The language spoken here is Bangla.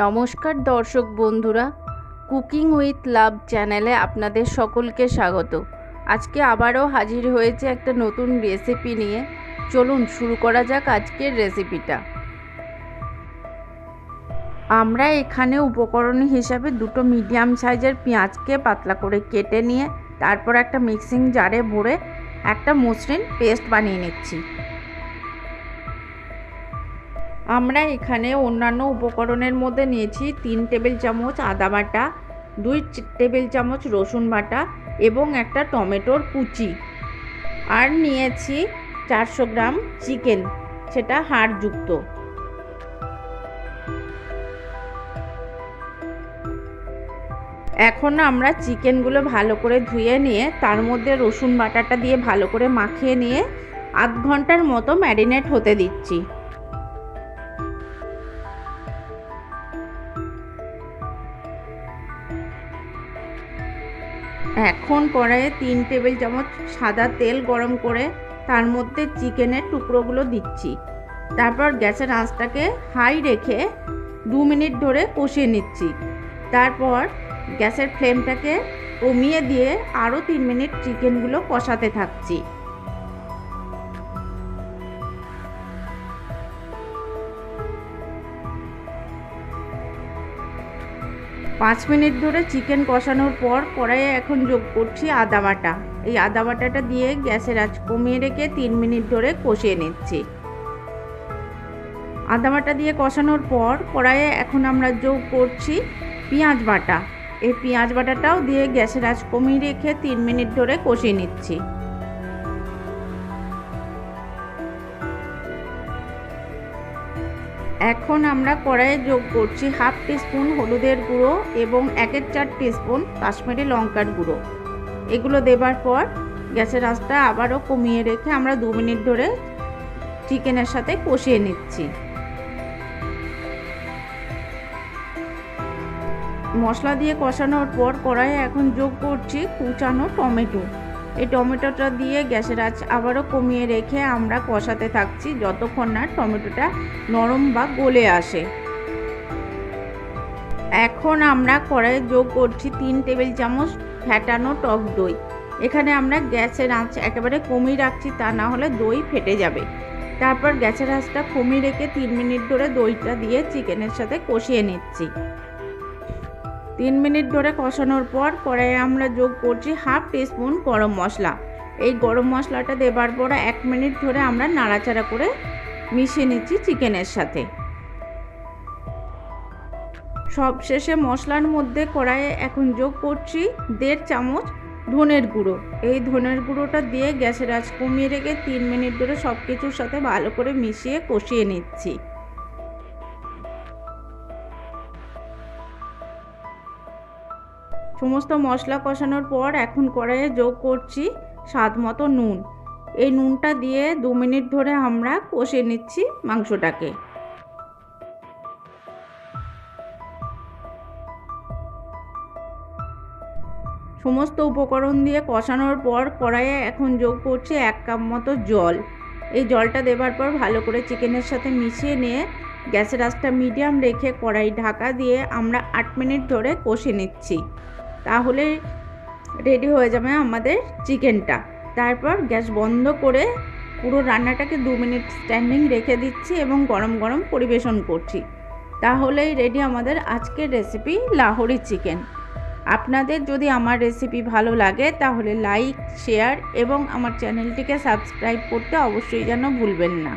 নমস্কার দর্শক বন্ধুরা, কুকিং উইথ লাভ চ্যানেলে আপনাদের সকলকে স্বাগত। আজকে আবারও হাজির হয়েছে একটা নতুন রেসিপি নিয়ে। চলুন শুরু করা যাক আজকের রেসিপিটা। আমরা এখানে উপকরণ হিসাবে দুটো মিডিয়াম সাইজের পেঁয়াজকে পাতলা করে কেটে নিয়ে তারপর একটা মিক্সিং জারে ভরে একটা মসৃণ পেস্ট বানিয়ে নিচ্ছি। আমরা এখানে অন্যান্য উপকরণের মধ্যে নিয়েছি 3 টেবিল চামচ আদা বাটা, 2 টেবিল চামচ রসুন বাটা এবং একটা টমেটোর কুচি, আর নিয়েছি 400 গ্রাম চিকেন, সেটা হাড়যুক্ত। এখন আমরা চিকেনগুলো ভালো করে ধুয়ে নিয়ে তার মধ্যে রসুন বাটাটা দিয়ে ভালো করে মাখিয়ে নিয়ে আধ ঘন্টার মতো ম্যারিনেট হতে দিচ্ছি। এখন কড়াইয়ে 3 টেবিল চামচ সাদা তেল গরম করে তার মধ্যে চিকেনের টুকরোগুলো দিচ্ছি। তারপর গ্যাসের আঁচটাকে হাই রেখে 2 মিনিট ধরে কষিয়ে নিচ্ছি। তারপর গ্যাসের ফ্লেমটাকে কমিয়ে দিয়ে আরও 3 মিনিট চিকেনগুলো কষাতে থাকছি। পাঁচ মিনিট ধরে চিকেন কষানোর পর কড়াইয়ে এখন যোগ করছি আদা বাটা। এই আদা বাটাটা দিয়ে গ্যাসের আঁচ কমিয়ে রেখে 3 মিনিট ধরে কষিয়ে নিচ্ছি। আদা বাটা দিয়ে কষানোর পর কড়াইয়ে এখন আমরা যোগ করছি পেঁয়াজ বাটা। এই পেঁয়াজ বাটাটাও দিয়ে গ্যাসের আঁচ কমিয়ে রেখে 3 মিনিট ধরে কষিয়ে নিচ্ছি। এখন আমরা কড়াইয়ে যোগ করছি হাফ টিস্পুন হলুদের গুঁড়ো এবং 1/4 টিস্পুন কাশ্মীরি লঙ্কার গুঁড়ো। এগুলো দেবার পর গ্যাসের আঁচটা আবারও কমিয়ে রেখে আমরা 2 মিনিট ধরে চিকেনের সাথে কষিয়ে নিচ্ছি। মশলা দিয়ে কষানোর পর কড়াইয়ে এখন যোগ করছি কুচানো টমেটো। এই টমেটোটা দিয়ে গ্যাসের আঁচ আবারও কমিয়ে রেখে আমরা কষাতে থাকছি যতক্ষণ না টমেটোটা নরম বা গলে আসে। এখন আমরা কড়াইয়ে যোগ করছি 3 টেবিল চামচ ফ্যাটানো টক দই। এখানে আমরা গ্যাসের আঁচ একেবারে কমিয়ে রাখছি, তা না হলে দই ফেটে যাবে। তারপর গ্যাসের আঁচটা কমিয়ে রেখে 3 মিনিট ধরে দইটা দিয়ে চিকেনের সাথে কষিয়ে নিচ্ছি। 3 মিনিট ধরে কষানোর পর কড়াইয়ে আমরা যোগ করছি হাফ টিস্পুন গরম মশলা। এই গরম মশলাটা দেবার পর 1 মিনিট ধরে আমরা নাড়াচাড়া করে মিশিয়ে নিচ্ছি চিকেনের সাথে। সবশেষে মশলার মধ্যে কড়াইয়ে এখন যোগ করছি 1.5 চামচ ধনের গুঁড়ো। এই ধনের গুঁড়োটা দিয়ে গ্যাসের আঁচ কমিয়ে রেখে 3 মিনিট ধরে সব কিছুর সাথে ভালো করে মিশিয়ে কষিয়ে নিচ্ছি। সমস্ত মশলা কষানোর পর এখন কড়াইয়ে যোগ করছি স্বাদ মতো নুন। এই নুনটা দিয়ে 2 মিনিট ধরে আমরা কষিয়ে নিচ্ছি মাংসটাকে। সমস্ত উপকরণ দিয়ে কষানোর পর কড়াইয়ে এখন যোগ করছি 1 কাপ মতো জল। এই জলটা দেবার পর ভালো করে চিকেনের সাথে মিশিয়ে নিয়ে গ্যাসের আঁচটা মিডিয়াম রেখে কড়াই ঢাকা দিয়ে আমরা 8 মিনিট ধরে কষিয়ে নিচ্ছি। তাহলে রেডি হয়ে যাবে আমাদের চিকেনটা। তারপর গ্যাস বন্ধ করে পুরো রান্নাটাকে 2 মিনিট স্ট্যান্ডিং রেখে দিচ্ছি এবং গরম গরম পরিবেশন করছি। তাহলেই রেডি আমাদের আজকের রেসিপি লাহোরি চিকেন। আপনাদের যদি আমার রেসিপি ভালো লাগে তাহলে লাইক, শেয়ার এবং আমার চ্যানেলটিকে সাবস্ক্রাইব করতে অবশ্যই যেন ভুলবেন না।